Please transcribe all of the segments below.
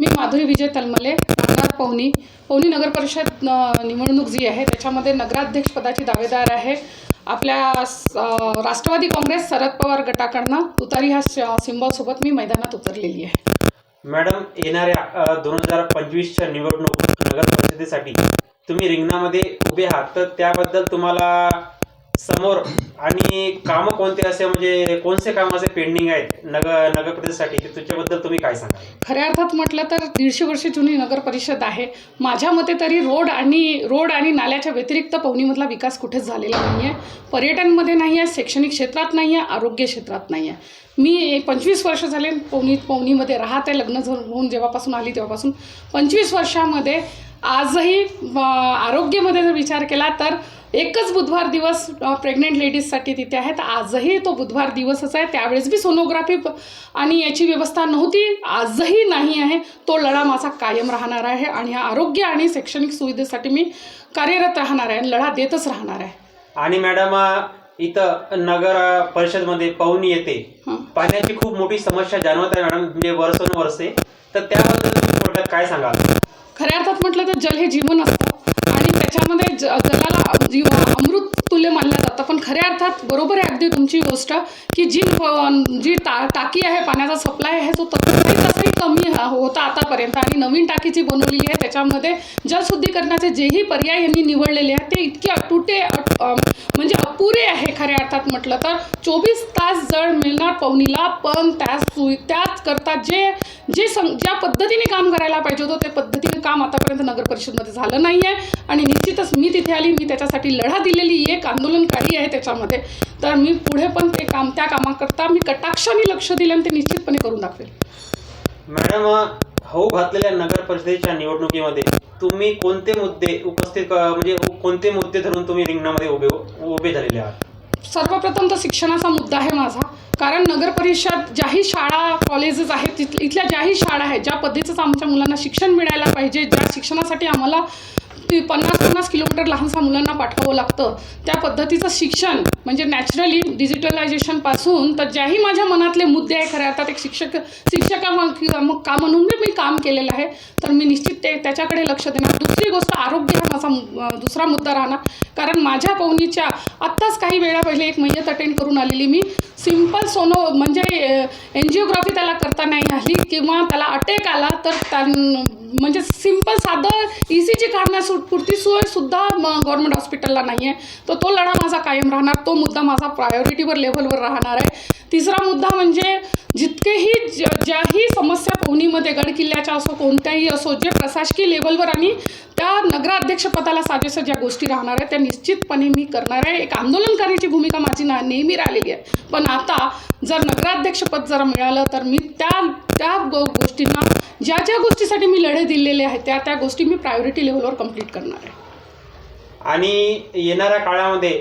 मी माधुरी विजय तलमले, राहणार पवनी नगर परिषद निवडणूक जी आहे त्याच्यामध्ये नगराध्यक्ष पदाची दावेदार आहे. आपल्या राष्ट्रवादी काँग्रेस शरद पवार गटाकडनं तुतारी ह्या सिंबॉलसोबत मी मैदानात उतरलेली आहे. मॅडम, येणाऱ्या 2025च्या निवडणूक नगर परिषदेसाठी तुम्ही रिंगणामध्ये उभे आहात, तर त्याबद्दल तुम्हाला समोर आणि कामं कोणते असे म्हणजे कोणते कामं असे पेंडिंग आहेत नगर परिषदेसाठी, ते तुमच्याबद्दल तुम्ही काय सांगाल? खऱ्या अर्थात म्हटलं तर 150 वर्ष जुनी नगर परिषद आहे. माझ्या मते तरी रोड आणि नाल्याच्या व्यतिरिक्त पवनीमधला विकास कुठेच झालेला नाही आहे. पर्यटनमध्ये नाही आहे, शैक्षणिक क्षेत्रात नाही आहे, आरोग्य क्षेत्रात नाही आहे. मी 25 वर्ष झाले पवनीमध्ये राहते. लग्न होऊन जेव्हापासून आली तेव्हापासून 25 वर्षामध्ये आजही आरोग्यामध्ये जर विचार केला तर एकच बुधवार दिवस प्रेग्नेंट लेडीजसाठी तिथे आहेत. आजही तो बुधवार दिवसच आहे. त्यावेळेस बी सोनोग्राफी आणि याची व्यवस्था नव्हती, आजही नाही आहे. तो लढा माझा कायम राहणार आहे आणि आरोग्य आणि शैक्षणिक सुविधेसाठी मी कार्यरत राहणार आहे, लढा देतच राहणार आहे. आणि मॅडम, इथं नगर परिषदमध्ये पवनी येते पाण्याची खूप मोठी समस्या जाणवत आहे मॅडम, म्हणजे वर्षानुवर्षे, तर त्याबद्दल तुम्ही थोडक्यात काय सांगाल? खऱ्या अर्थात म्हटलं तर जल हे जीवन असतं आणि त्याच्यामध्ये जलाला अमृत तुल्य मानलं जातं. पण खऱ्या अर्थात बरोबर आहे अगदी तुमची गोष्ट की जी टाकी आहे, पाण्याचा सप्लाय आहे, तो तसंही कमी होता आतापर्यंत. आणि नवीन टाकी जी बनवलेली आहे त्याच्यामध्ये जलशुद्धीकरणाचे जेही पर्याय यांनी निवडलेले आहेत ते इतके अटुटे म्हणजे अपुरे आहे. खऱ्या अर्थात म्हटलं तर 24 तास जळ मिळणार पवनीला, पण त्याच करता ज्या पद्धतीने काम करायला पाहिजे होतं त्या पद्धतीने काम आतापर्यंत नगर परिषदमध्ये झालं नाही आहे. आणि निश्चितच मी तिथे आली, मी त्याच्यासाठी लढा दिलेली एक आंदोलनकारी आहे त्याच्यामध्ये. तर मी पुढे पण त्या कामाकरता मी कटाक्षाने लक्ष दिलं आणि ते निश्चितपणे करून दाखवेल. मॅडम, होऊ घातलेल्या नगर परिषदेच्या निवडणुकीमध्ये तुम्ही कोणते मुद्दे म्हणजे कोणते मुद्दे धरून तुम्ही रिंगणामध्ये उभे झालेले आहात? सर्वप्रथम तर शिक्षणाचा मुद्दा आहे माझा. कारण नगर परिषद ज्याही शाळा कॉलेजेस आहेत इथल्या ज्याही शाळा आहेत, ज्या पद्धतीचं आमच्या मुलांना शिक्षण मिळायला पाहिजे, ज्या शिक्षणासाठी आम्हाला 50-50 किलोमीटर लहानशा मुलांना पाठवावं लागतं, त्या पद्धतीचं शिक्षण म्हणजे नॅचरली डिजिटलायझेशनपासून तर ज्याही माझ्या मनातले मुद्दे आहे. खऱ्या अर्थात एक शिक्षका म्हणून मी काम केलेलं आहे, तर मी निश्चित त्याच्याकडे लक्ष देणार. दुसरी गोष्ट आरोग्य हा माझा दुसरा मुद्दा राहणार. कारण माझ्या पवनीच्या आत्ताच काही वेळा पहिले एक मय्यत अटेंड करून आलेली मी. सिम्पल म्हणजे एन्जिओग्राफी त्याला करता नाही आली किंवा त्याला अटॅक आला तर म्हणजे सिम्पल साधं ECG काढण्यापुरती सोयसुद्धा गव्हर्नमेंट हॉस्पिटलला नाही आहे. तर तो लढा माझा कायम राहणार. तो मुद्दा माझा प्रायोरिटीवर लेव्हलवर राहणार आहे. तिसरा मुद्दा म्हणजे जितकेही ज्याही समस्या पवनीमध्ये गडकिल्ल्याच्या असो कोणत्याही असो, जे प्रशासकीय लेव्हलवर आणि त्या नगराध्यक्षपदाला साजेसं ज्या गोष्टी राहणार आहेत त्या निश्चितपणे मी करणार आहे. एक आंदोलनकारीची भूमिका माझी नेहमी राहिलेली आहे. पण आता जर नगराध्यक्षपद जर मिळालं तर मी त्या गोष्टींना ज्या गोष्टीसाठी मी लढे दिलेले आहेत त्या गोष्टी मी प्रायोरिटी लेव्हलवर कंप्लीट करणार आहे. आणि येणाऱ्या काळामध्ये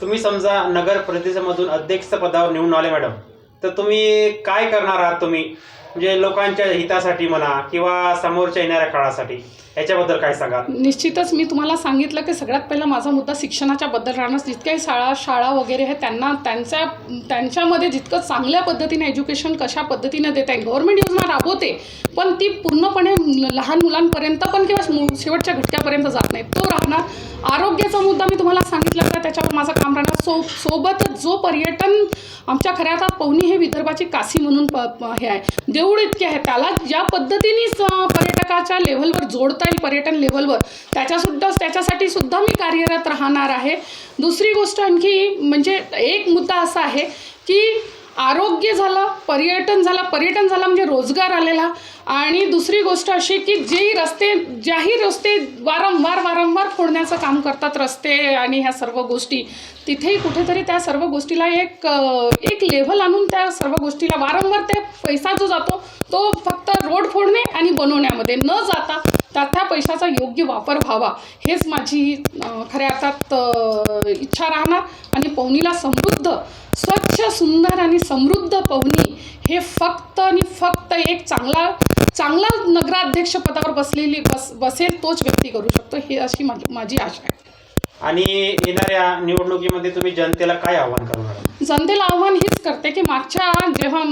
तुम्ही समजा नगर परिषदेमधून अध्यक्षपदावर निवडून आले मॅडम, तर तुम्ही काय करणार आहात? तुम्ही म्हणजे लोकांच्या हितासाठी म्हणा किंवा समोरच्या येणाऱ्या काळासाठी, याच्याबद्दल काय सांगा? निश्चितच मी तुम्हाला सांगितलं की सगळ्यात पहिला माझा मुद्दा शिक्षणाच्या बद्दल राहणार. जितक्याही शाळा वगैरे आहेत त्यांच्यामध्ये जितकं चांगल्या पद्धतीने एज्युकेशन कशा पद्धतीने देता येईल. गव्हर्नमेंट योजना राबवते पण ती पूर्णपणे लहान मुलांपर्यंत पण किंवा शेवटच्या घटकापर्यंत जात नाही, तो राहणार. आरोग्याचा मुद्दा मी तुम्हाला सांगितलं का त्याच्यावर माझं काम राहणार. सोबतच जो पर्यटन आमच्या खऱ्या अर्थात पवनी हे विदर्भाची काशी म्हणून हे आहे, देऊळ इतके आहे, त्याला ज्या पद्धतीने पर्यटकाच्या लेव्हलवर जोडता येईल पर्यटन लेव्हलवर त्याच्यासाठी सुद्धा मी कार्यरत राहणार आहे. दुसरी गोष्ट आणखी म्हणजे एक मुद्दा असा आहे की आरोग्य झालं, पर्यटन झालं म्हणजे रोजगार आलेला. आणि दुसरी गोष्ट अशी की ज्याही रस्ते वारंवार फोडण्याचं काम करतात रस्ते आणि ह्या सर्व गोष्टी, तिथेही कुठेतरी त्या सर्व गोष्टीला एक लेव्हल आणून त्या सर्व गोष्टीला वारंवार ते पैसा जो जातो तो फक्त रोड फोडणे आणि बनवण्यामध्ये न जाता त्या पैशाचा योग्य वापर व्हावा, हेच माझी खऱ्या अर्थात इच्छा राहणार. आणि पवनीला समृद्ध, स्वच्छ, सुंदर आणि समृद्ध पवनी हे फक्त आणि फक्त एक चांगला नगराध्यक्ष पदावर बसेल तोच व्यक्ती करू शकतो, ही अशी माझी आशा आहे. आणि येणाऱ्या निवडणुकीमध्ये तुम्ही जनतेला काय आव्हान करणार? जनतेला आव्हान हेच करते की मागच्या जेव्हा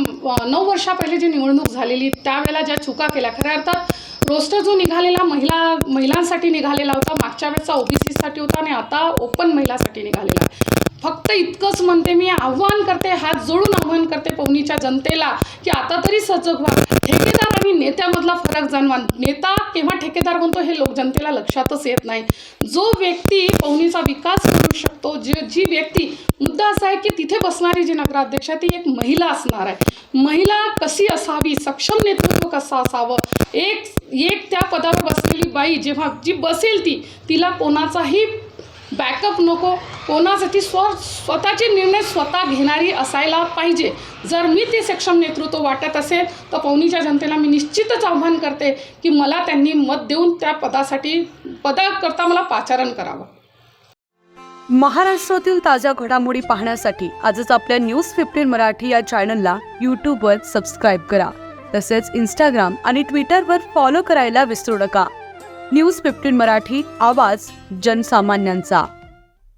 9 वर्षा पहिले जी निवडणूक झालेली त्यावेळेला ज्या चुका केल्या, खऱ्या अर्थात रोस्टर जो निघालेला महिलांसाठी निघालेला होता, मागच्या वेळेचा ओबीसीसाठी होता आणि आता ओपन महिलासाठी निघालेला आहे. फक्त इतकंच म्हणते, मी आव्हान करते, हात जोडून आव्हान करते पवनीच्या जनतेला की आता तरी सजग व्हा. ठेकेदार आणि नेत्यामधला फरक जाणवा. नेता केव्हा ठेकेदार बनतो हे जनतेला लक्षातच येत नाही. जो व्यक्ती पवनीचा विकास करू शकतो, जी व्यक्ती, मुद्दा असा आहे की तिथे बसणारी जी नगराध्यक्ष आहे ती एक महिला असणार आहे. महिला कशी असावी, सक्षम नेतृत्व कसं असावं, एक त्या पदावर बसलेली बाई जेव्हा जी बसेल तिला कोणाचाही बॅकअप नको, कोणासाठी स्वतःचे निर्णय स्वतः घेणारी असायला पाहिजे. जर मी ते सक्षम नेतृत्व वाटत असेल तर पवनीच्या जनतेला मी निश्चितच आव्हान करते की मला त्यांनी मत देऊन त्या पदाकरता मला पाचारण करावं. महाराष्ट्रातील ताज्या घडामोडी पाहण्यासाठी आजच आपल्या न्यूज 15 मराठी या चॅनलला यूट्यूबवर सबस्क्राईब करा. तसेच इंस्टाग्राम आणि ट्विटरवर फॉलो करायला विसरू नका. न्यूज 15 मराठी, आवाज जनसामान्यांचा.